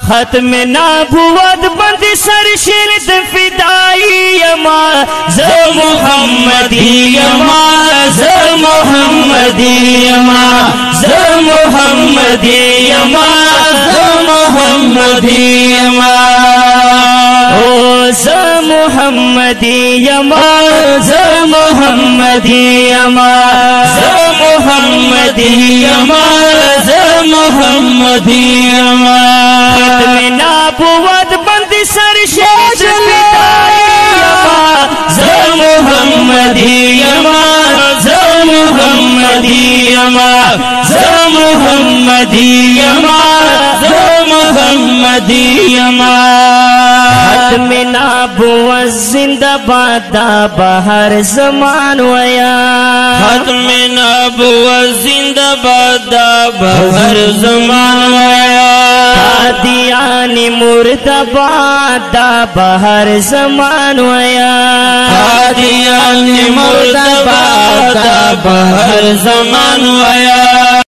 खत्म नबुवत बंद सरशिरद फिदाई यमा ज़ मुहम्मदी यमा ज़ मुहम्मदी यमा ज़ मुहम्मदी यमा ज़ मुहम्मदी यमा ओ ज़ मुहम्मदी यमा ज़ मुहम्मदी यमा ज़ मुहम्मदी यमा ज़ मुहम्मदी यमा खत्म नबुवत बंद सरशिरद फिदाई यमा ज़ मुहम्मदी यमा ज़ मुहम्मदी यमा ज़ मुहम्मदी यमा ज़ मुहम्मदी यमा खत्म नबुवत जिंदाबाद बहर ज़मान वया खत्म नबुवत जिंदाबाद बहर ज़मान वया कादियानी मुर्दाबाद बहर ज़मान वया कादियानी मुर्दाबाद बहर ज़मान वया